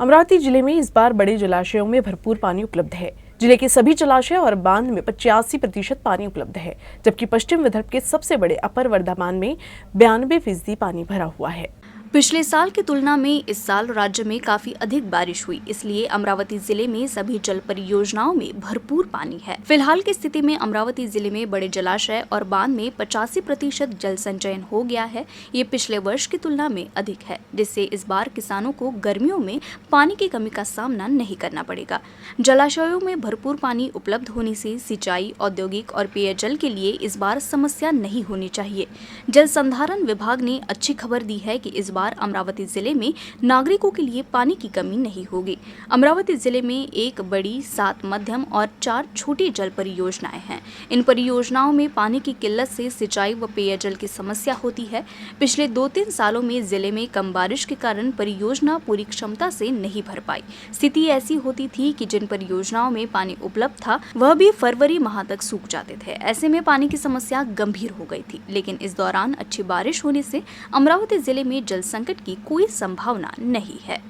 अमरावती जिले में इस बार बड़े जलाशयों में भरपूर पानी उपलब्ध है। जिले के सभी जलाशय और बांध में 85% पानी उपलब्ध है, जबकि पश्चिम विदर्भ के सबसे बड़े अपर वर्धमान में 92% पानी भरा हुआ है। पिछले साल की तुलना में इस साल राज्य में काफी अधिक बारिश हुई, इसलिए अमरावती जिले में सभी जल परियोजनाओं में भरपूर पानी है। फिलहाल की स्थिति में अमरावती जिले में बड़े जलाशय और बांध में 85% जल संचयन हो गया है। ये पिछले वर्ष की तुलना में अधिक है, जिससे इस बार किसानों को गर्मियों में पानी की कमी का सामना नहीं करना पड़ेगा। जलाशयों में भरपूर पानी उपलब्ध होने से सिंचाई, औद्योगिक और पेयजल के लिए इस बार समस्या नहीं होनी चाहिए। जल संधारण विभाग ने अच्छी खबर दी है कि इस बार अमरावती जिले में नागरिकों के लिए पानी की कमी नहीं होगी। अमरावती जिले में 1 बड़ी, 7 मध्यम और 4 छोटी जल परियोजनाएं हैं। इन परियोजनाओं में पानी की किल्लत से सिंचाई व पेयजल की समस्या होती है। पिछले 2-3 सालों में जिले में कम बारिश के कारण परियोजना पूरी क्षमता से नहीं भर पाई। स्थिति ऐसी होती थी कि जिन परियोजनाओं में पानी उपलब्ध था वह भी फरवरी माह तक सूख जाते थे। ऐसे में पानी की समस्या गंभीर हो गई थी, लेकिन इस दौरान अच्छी बारिश होने से अमरावती जिले में जल संकट की कोई संभावना नहीं है।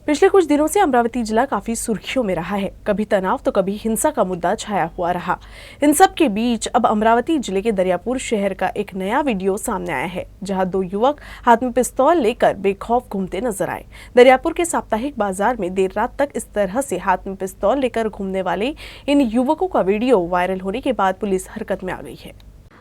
पिछले कुछ दिनों से अमरावती जिला काफी सुर्खियों में रहा है। कभी तनाव तो कभी हिंसा का मुद्दा छाया हुआ रहा। इन सब के बीच अब अमरावती जिले के दरियापुर शहर का एक नया वीडियो सामने आया है, जहां 2 युवक हाथ में पिस्तौल लेकर बेखौफ घूमते नजर आए। दरियापुर के साप्ताहिक बाजार में देर रात तक इस तरह से हाथ में पिस्तौल लेकर घूमने वाले इन युवकों का वीडियो वायरल होने के बाद पुलिस हरकत में आ गई है।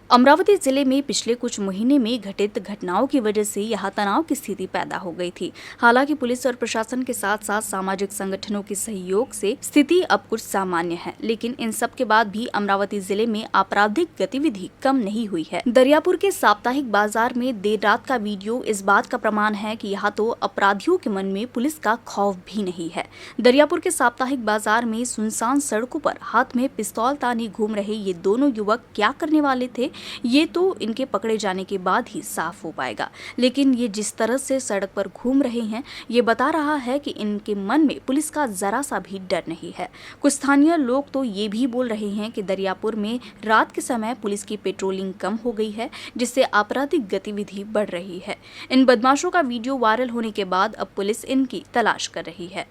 अमरावती जिले में पिछले कुछ महीने में घटित घटनाओं की वजह से यहां तनाव की स्थिति पैदा हो गई थी। हालांकि पुलिस और प्रशासन के साथ साथ सामाजिक संगठनों के सहयोग से स्थिति अब कुछ सामान्य है, लेकिन इन सब के बाद भी अमरावती जिले में आपराधिक गतिविधि कम नहीं हुई है। दरियापुर के साप्ताहिक बाजार में देर रात का वीडियो इस बात का प्रमाण है कि यहाँ तो अपराधियों के मन में पुलिस का खौफ भी नहीं है। दरियापुर के साप्ताहिक बाजार में सुनसान सड़कों पर हाथ में पिस्तौल ताने घूम रहे ये दोनों युवक क्या करने वाले थे, ये तो इनके पकड़े जाने के बाद ही साफ हो पाएगा। लेकिन ये जिस तरह से सड़क पर घूम रहे हैं, ये बता रहा है कि इनके मन में पुलिस का जरा सा भी डर नहीं है। कुछ स्थानीय लोग तो ये भी बोल रहे हैं कि दरियापुर में रात के समय पुलिस की पेट्रोलिंग कम हो गई है, जिससे आपराधिक गतिविधि बढ़ रही है। इन बदमाशों का वीडियो वायरल होने के बाद अब पुलिस इनकी तलाश कर रही है।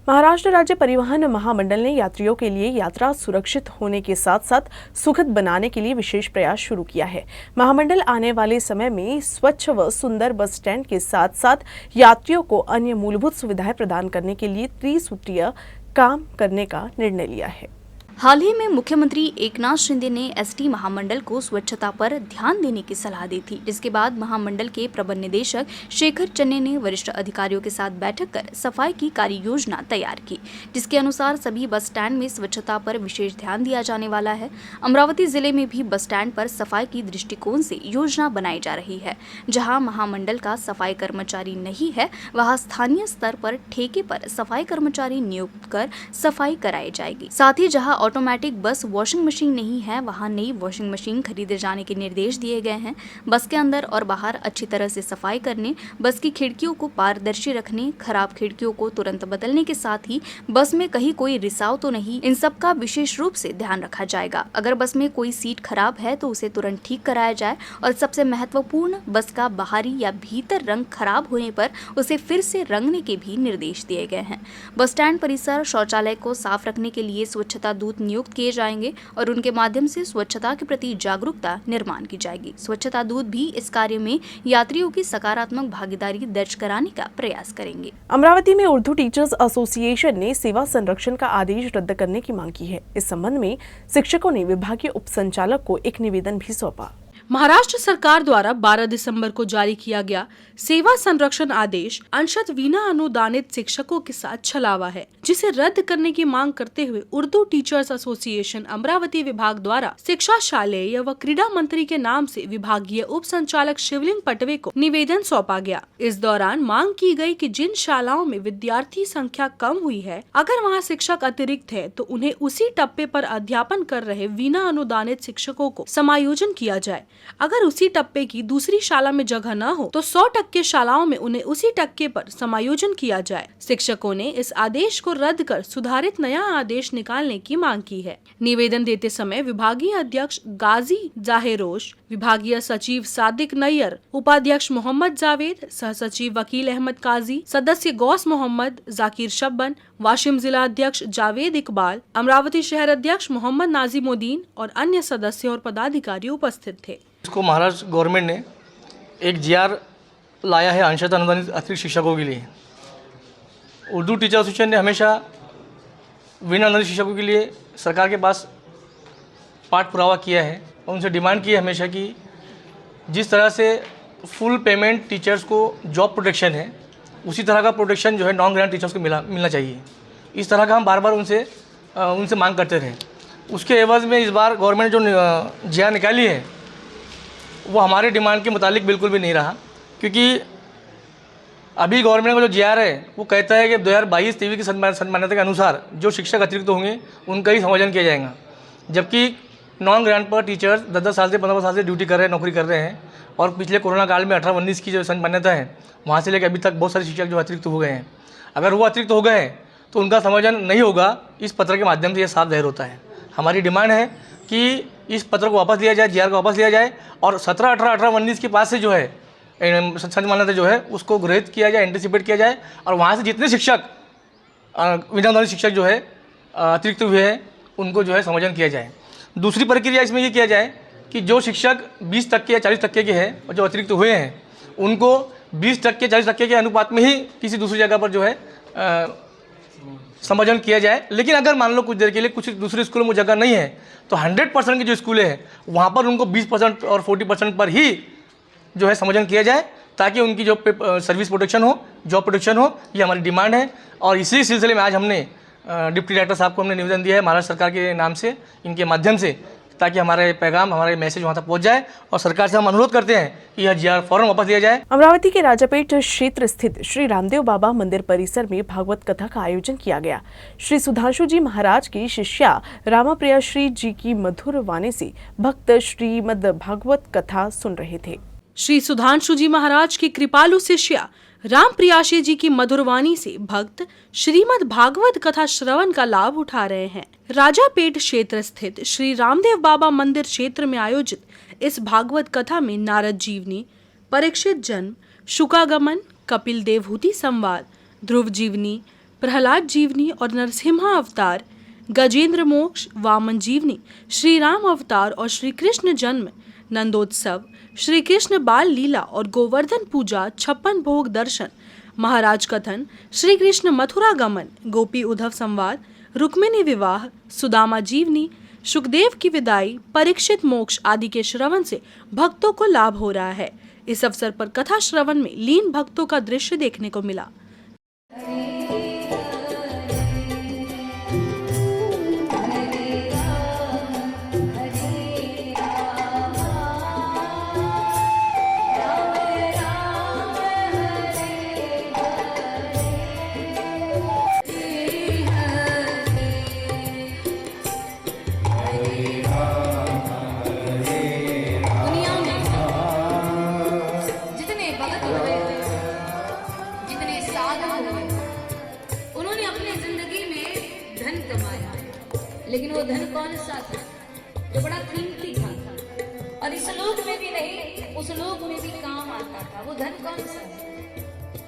महाराष्ट्र राज्य परिवहन महामंडल ने यात्रियों के लिए यात्रा सुरक्षित होने के साथ साथ सुखद बनाने के लिए विशेष प्रयास शुरू किया है। महामंडल आने वाले समय में स्वच्छ व सुंदर बस स्टैंड के साथ साथ यात्रियों को अन्य मूलभूत सुविधाएं प्रदान करने के लिए त्रिसूत्रीय काम करने का निर्णय लिया है। हाल ही में मुख्यमंत्री एकनाथ शिंदे ने एसटी महामंडल को स्वच्छता पर ध्यान देने की सलाह दी थी, जिसके बाद महामंडल के प्रबंध निदेशक शेखर चन्ने ने वरिष्ठ अधिकारियों के साथ बैठक कर सफाई की कार्य योजना तैयार की, जिसके अनुसार सभी बस स्टैंड में स्वच्छता पर विशेष ध्यान दिया जाने वाला है। अमरावती जिले में भी बस स्टैंड पर सफाई की दृष्टिकोण से योजना बनाई जा रही है। जहाँ महामंडल का सफाई कर्मचारी नहीं है, वहाँ स्थानीय स्तर पर ठेके पर सफाई कर्मचारी नियुक्त कर सफाई कराई जाएगी। साथ ही जहाँ ऑटोमेटिक बस वॉशिंग मशीन नहीं है, वहां नई वॉशिंग मशीन खरीदे जाने के निर्देश दिए गए हैं। बस के अंदर और बाहर अच्छी तरह से सफाई करने, बस की खिड़कियों को पारदर्शी रखने, खराब खिड़कियों को तुरंत बदलने के साथ ही बस में कहीं कोई रिसाव तो नहीं, इन सब का विशेष रूप से ध्यान रखा जाएगा। अगर बस में कोई सीट खराब है तो उसे तुरंत ठीक कराया जाए और सबसे महत्वपूर्ण, बस का बाहरी या भीतर रंग खराब होने पर उसे फिर से रंगने के भी निर्देश दिए गए हैं। बस स्टैंड परिसर, शौचालय को साफ रखने के लिए स्वच्छता दूत नियुक्त किए जाएंगे और उनके माध्यम से स्वच्छता के प्रति जागरूकता निर्माण की जाएगी। स्वच्छता दूत भी इस कार्य में यात्रियों की सकारात्मक भागीदारी दर्ज कराने का प्रयास करेंगे। अमरावती में उर्दू टीचर्स एसोसिएशन ने सेवा संरक्षण का आदेश रद्द करने की मांग की है। इस संबंध में शिक्षकों ने विभागीय उप संचालक को एक निवेदन भी सौंपा। महाराष्ट्र सरकार द्वारा 12 दिसंबर को जारी किया गया सेवा संरक्षण आदेश अंशतः बिना अनुदानित शिक्षकों के साथ छलावा है, जिसे रद्द करने की मांग करते हुए उर्दू टीचर्स एसोसिएशन अमरावती विभाग द्वारा शिक्षा, शालेय व क्रीड़ा मंत्री के नाम से विभागीय उप संचालक शिवलिंग पटवे को निवेदन सौंपा गया। इस दौरान मांग की गई कि जिन शालाओं में विद्यार्थी संख्या कम हुई है, अगर वहाँ शिक्षक अतिरिक्त है तो उन्हें उसी टप्पे पर अध्यापन कर रहे बिना अनुदानित शिक्षकों को समायोजन किया जाए। अगर उसी टप्पे की दूसरी शाला में जगह न हो तो 100% शालाओं में उन्हें उसी टक्के पर समायोजन किया जाए। शिक्षकों ने इस आदेश को रद्द कर सुधारित नया आदेश निकालने की मांग की है। निवेदन देते समय विभागीय अध्यक्ष गाजी जाहिरोश, विभागीय सचिव सादिक नैयर, उपाध्यक्ष मोहम्मद जावेद, सह सचिव वकील अहमद काजी, सदस्य गौस मोहम्मद, जाकिर शब्बन, वाशिम जिला अध्यक्ष जावेद इकबाल, अमरावती शहर अध्यक्ष मोहम्मद नाजिमुद्दीन और अन्य सदस्य और पदाधिकारी उपस्थित थे। इसको महाराष्ट्र गवर्नमेंट ने एक जीआर लाया है अंशतः अनुदानित अतिरिक्त शिक्षकों के लिए। उर्दू टीचर एसोसिएशन ने हमेशा बिना अनुदानित शिक्षकों के लिए सरकार के पास पाठ पुरावा किया है और उनसे डिमांड की है हमेशा कि जिस तरह से फुल पेमेंट टीचर्स को जॉब प्रोटेक्शन है, उसी तरह का प्रोटेक्शन जो है नॉन ग्रेजुएट टीचर्स को मिलना चाहिए। इस तरह का हम बार बार उनसे मांग करते थे। उसके एवज में इस बार गवर्नमेंट जो जीआर निकाली है वो हमारे डिमांड के मुतालिक बिल्कुल भी नहीं रहा, क्योंकि अभी गवर्नमेंट का जो जीआर है वो कहता है कि 2022-23 की सन्मान्यता के अनुसार जो शिक्षक अतिरिक्त होंगे उनका ही समायोजन किया जाएगा, जबकि नॉन ग्रांट पर टीचर्स 10 साल से 15 साल से ड्यूटी कर रहे हैं, नौकरी कर रहे हैं और पिछले कोरोना काल में 18-19 की जो सन्मान्यता है वहाँ से लेकर अभी तक बहुत सारे शिक्षक जो अतिरिक्त हो गए हैं। अगर वो अतिरिक्त हो गए हैं तो उनका समायोजन नहीं होगा। इस पत्र के माध्यम से ये साफ जाहिर होता है। हमारी डिमांड है कि इस पत्र को वापस लिया जाए, जीआर को वापस लिया जाए और 17, 18, 18-19 के पास से जो है सन्मान्यता जो है उसको ग्रहित किया जाए, एंटिसिपेट किया जाए और वहाँ से जितने शिक्षक बिना अनुदानित शिक्षक जो है अतिरिक्त हुए हैं उनको जो है समायोजन किया जाए। दूसरी प्रक्रिया इसमें ये किया जाए कि जो शिक्षक 20% या 40% के हैं और जो अतिरिक्त हुए हैं उनको 20% 40% के अनुपात में ही किसी दूसरी जगह पर जो है समायोजन किया जाए। लेकिन अगर मान लो कुछ देर के लिए कुछ दूसरे स्कूलों में जगह नहीं है तो 100% की जो स्कूलें हैं वहाँ पर उनको 20% और 40% पर ही जो है समायोजन किया जाए, ताकि उनकी जो सर्विस प्रोटेक्शन हो, जॉब प्रोटेक्शन हो। ये हमारी डिमांड है और इसी सिलसिले में आज हमने डिप्टी डायरेक्टर साहब को हमने निवेदन दिया है महाराष्ट्र सरकार के नाम से, इनके माध्यम से, ताकि हमारे पैगाम, हमारे मैसेज वहाँ तक पहुँच जाए और सरकार से हम अनुरोध करते हैं कि यह जीआर फौरन वापस लिया जाए। अमरावती के राजापेट क्षेत्र स्थित श्री रामदेव बाबा मंदिर परिसर में भागवत कथा का आयोजन किया गया। श्री सुधांशु जी महाराज की शिष्या रामाप्रिया श्री जी की मधुर वाणी से भक्त श्रीमद् भागवत कथा सुन रहे थे। श्री सुधांशु जी महाराज की कृपालु शिष्या राम प्रियाशी जी की मधुरवाणी से भक्त श्रीमद् भागवत कथा श्रवण का लाभ उठा रहे हैं। राजापेट क्षेत्र स्थित श्री रामदेव बाबा मंदिर क्षेत्र में आयोजित इस भागवत कथा में नारद जीवनी, परीक्षित जन्म, शुकागमन, कपिल देवहूति संवाद, ध्रुव जीवनी, प्रहलाद जीवनी और नरसिम्हा अवतार, गजेंद्र मोक्ष, वामन जीवनी, श्री राम अवतार और श्री कृष्ण जन्म, नंदोत्सव, श्री कृष्ण बाल लीला और गोवर्धन पूजा, 56 भोग दर्शन, महाराज कथन, श्री कृष्ण मथुरा गमन, गोपी उद्धव संवाद, रुक्मिणी विवाह, सुदामा जीवनी, सुखदेव की विदाई, परीक्षित मोक्ष आदि के श्रवण से भक्तों को लाभ हो रहा है। इस अवसर पर कथा श्रवण में लीन भक्तों का दृश्य देखने को मिला। लेकिन वो धन कौन सा था जो बड़ा कीमती था और इस लोक में भी नहीं उस लोक में भी काम आता था। वो धन कौन सा है?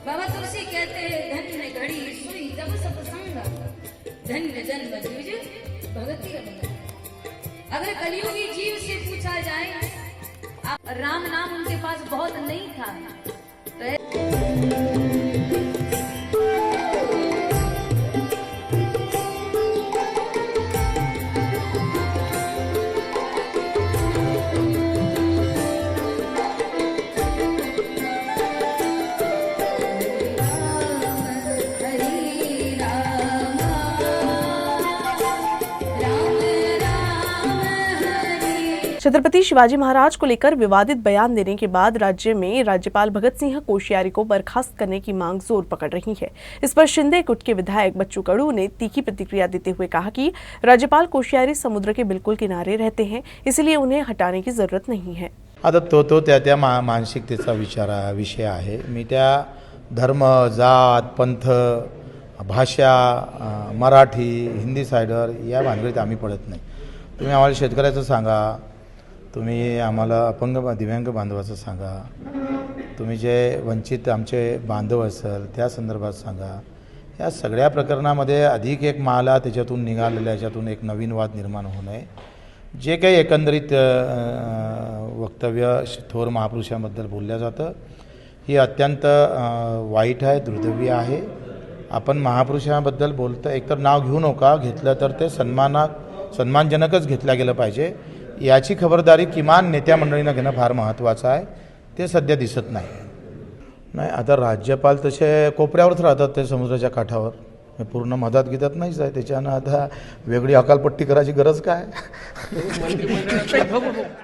बाबा तुलसी कहते हैं धन्य घड़ी सुई जब सत्संग, धन्य जन्म जूझ भगति रमन। अगर कलियुगी जीव से पूछा जाए, राम नाम उनके पास बहुत नहीं था। छत्रपति शिवाजी महाराज को लेकर विवादित बयान देने के बाद राज्य में राज्यपाल भगत सिंह कोश्यारी को बर्खास्त करने की मांग जोर पकड़ रही है। इस पर शिंदे गुट के विधायक बच्चू कडू ने तीखी प्रतिक्रिया देते हुए कहा कि राज्यपाल कोश्यारी समुद्र के बिल्कुल किनारे रहते हैं, इसलिए उन्हें हटाने की जरूरत नहीं है। आता तो त्या मानसिकतेचा विषय आहे। मी त्या धर्म, जात, पंथ, भाषा, मराठी, हिंदी सायडर या भानगडीत आम्ही पडत नाही। तुम्ही आम्हाला शेतकऱ्याचं सांगा, तुम्ही आम्हाला अपंग दिव्यांग बांधवाचं सांगा, तुम्ही जे वंचित आमचे बांधव असेल त्या संदर्भात सांगा। या सगळ्या प्रकरणामध्ये अधिक एक माला त्याच्यातून निघालेला, याच्यातून एक नवीन वाद निर्माण होऊ नये। जे काही एकंदरीत वक्तव्य थोर महापुरुषांबद्दल बोलल्या जातं ही अत्यंत वाईट आहे, दुर्दैवी आहे। आपण महापुरुषांबद्दल बोलता एकतर नाव घेऊ नका, घेतलं तर ते सन्मानजनकच घेतलं गेलं पाहिजे। याची खबरदारी किमान नेत्या मंडळींना घेणं फार महत्त्वाचं आहे। ते सध्या दिसत नाही। आता राज्यपाल तसे कोपऱ्यावरच राहतात, ते समुद्राच्या काठावर पूर्ण मदत घेतात नाहीच आहे। त्याच्यानं आता वेगळी अकालपट्टी करायची गरज काय?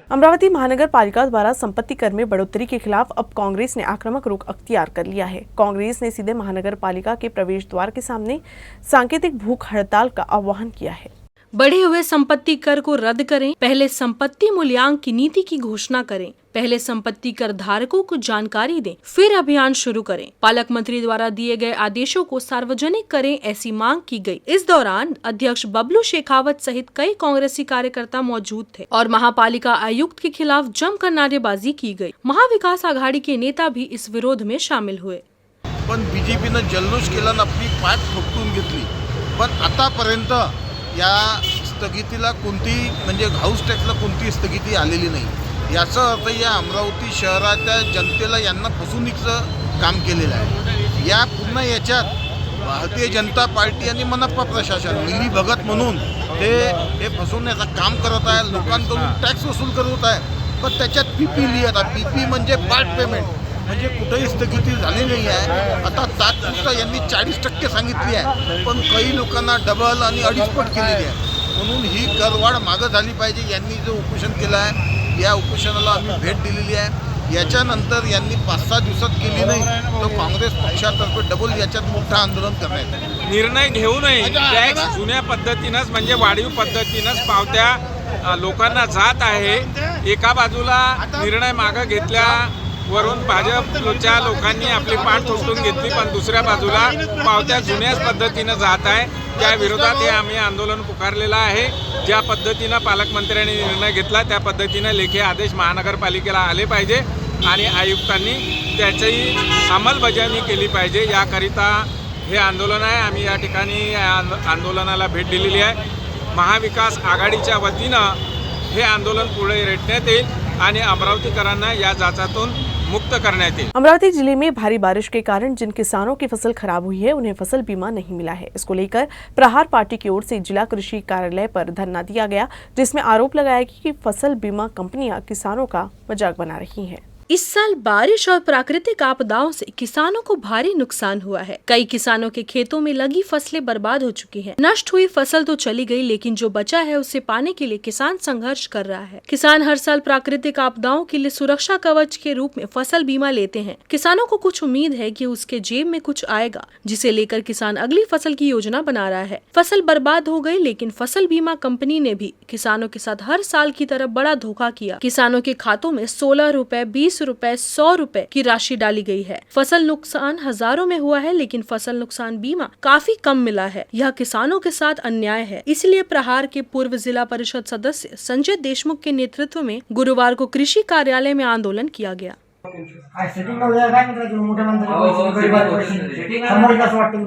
अमरावती महानगर पालिका द्वारा संपत्ति कर में बढ़ोतरी के खिलाफ अब कांग्रेस ने आक्रामक रुख अख्तियार कर लिया है। कांग्रेस ने सीधे महानगर पालिका के प्रवेश द्वार के सामने सांकेतिक भूख हड़ताल का आह्वान किया है। बढ़े हुए संपत्ति कर को रद्द करें, पहले संपत्ति मूल्यांकन की नीति की घोषणा करें, पहले संपत्ति कर धारकों को जानकारी दें, फिर अभियान शुरू करें। पालक मंत्री द्वारा दिए गए आदेशों को सार्वजनिक करें, ऐसी मांग की गई। इस दौरान अध्यक्ष बबलू शेखावत सहित कई कांग्रेसी कार्यकर्ता मौजूद थे और महापालिका आयुक्त के खिलाफ जमकर नारेबाजी की गई। महाविकास आघाड़ी के नेता भी इस विरोध में शामिल हुए। पण बीजेपीनं जल्लोष केला आणि आपली पाठ ठोकून घेतली, पण आतापर्यंत या स्थगितीला कोणती म्हणजे हाऊस टॅक्सला कोणती स्थगिती आलेली नाही। याचा अर्थ या अमरावती शहराच्या जनतेला यांना फसवणुकीचं काम केलेलं आहे। या पूर्ण याच्यात भारतीय जनता पार्टी आणि मनपा प्रशासन मिली भगत म्हणून हे फसवण्याचं काम करत आहे, लोकांकडून टॅक्स वसूल करत आहे। पण त्याच्यात पीपी लिहित आहे, पीपी म्हणजे पार्ट पेमेंट, म्हणजे कुठेही स्थगिती झाली नाही आहे। आता तात्पुरता यांनी 40% सांगितली आहे, पण काही लोकांना डबल आणि अडीचपट केलेली आहे। म्हणून ही करवाढ मागं झाली पाहिजे। यांनी जो उपोषण केलं आहे या उपोषणाला आम्ही भेट दिलेली आहे। याच्यानंतर यांनी 5-6 दिवसात केली नाही तर काँग्रेस पक्षातर्फे डबल याच्यात मोठं आंदोलन करण्यात येईल। निर्णय घेऊ नये, टॅक्स जुन्या पद्धतीनंच म्हणजे वाढीव पद्धतीनंच पावत्या लोकांना जात आहे। एका बाजूला निर्णय मागं घेतल्या वरून भाजपच्या लोकांनी आपली पाठ ठोकून घेतली, पण दुसऱ्या बाजूला पावत्या जुन्याच पद्धतीनं जात आहे। त्या विरोधात हे आम्ही आंदोलन पुकारलेलं आहे। ज्या पद्धतीनं पालकमंत्र्यांनी निर्णय घेतला त्या पद्धतीनं लेखी आदेश महानगरपालिकेला आले पाहिजे आणि आयुक्तांनी त्याची अंमलबजावणी केली पाहिजे। याकरिता हे आंदोलन आहे। आम्ही या ठिकाणी आंदोलनाला भेट दिलेली आहे। महाविकास आघाडीच्या वतीनं हे आंदोलन पुढे रेटण्यात येईल आणि अमरावतीकरांना या जाचातून मुक्त करण्यात येईल। अमरावती जिले में भारी बारिश के कारण जिन किसानों की फसल खराब हुई है उन्हें फसल बीमा नहीं मिला है। इसको लेकर प्रहार पार्टी की ओर से जिला कृषि कार्यालय पर धरना दिया गया, जिसमें आरोप लगाया कि फसल बीमा कंपनियां किसानों का मजाक बना रही हैं। इस साल बारिश और प्राकृतिक आपदाओं से किसानों को भारी नुकसान हुआ है। कई किसानों के खेतों में लगी फसलें बर्बाद हो चुकी हैं। नष्ट हुई फसल तो चली गई, लेकिन जो बचा है उसे पाने के लिए किसान संघर्ष कर रहा है। किसान हर साल प्राकृतिक आपदाओं के लिए सुरक्षा कवच के रूप में फसल बीमा लेते हैं। किसानों को कुछ उम्मीद है कि उसके जेब में कुछ आएगा, जिसे लेकर किसान अगली फसल की योजना बना रहा है। फसल बर्बाद हो गई, लेकिन फसल बीमा कंपनी ने भी किसानों के साथ हर साल की तरह बड़ा धोखा किया। किसानों के खातों में 16 रुपए 20 20 रुपए 100 रुपए की राशि डाली गई है। फसल नुकसान हजारों में हुआ है, लेकिन फसल नुकसान बीमा काफी कम मिला है। यह किसानों के साथ अन्याय है। इसलिए प्रहार के पूर्व जिला परिषद सदस्य संजय देशमुख के नेतृत्व में गुरुवार को कृषि कार्यालय में आंदोलन किया गया। सेटिंग वगैरे काय मित्रांनो मोठ्या माणसाला समोर कसं वाटतं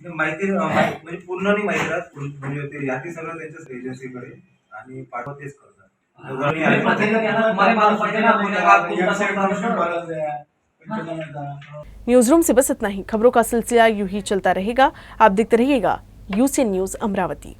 ते माहिती म्हणजे पूर्ण नाही माहिती राहत म्हणजे ते यादी सगळं त्यांच्याच एजन्सीकडे आणि पाठवतेच करतात न्यूज रूम से बस इतना ही। खबरों का सिलसिला यूं ही चलता रहेगा। आप देखते रहिएगा यूसी न्यूज अमरावती।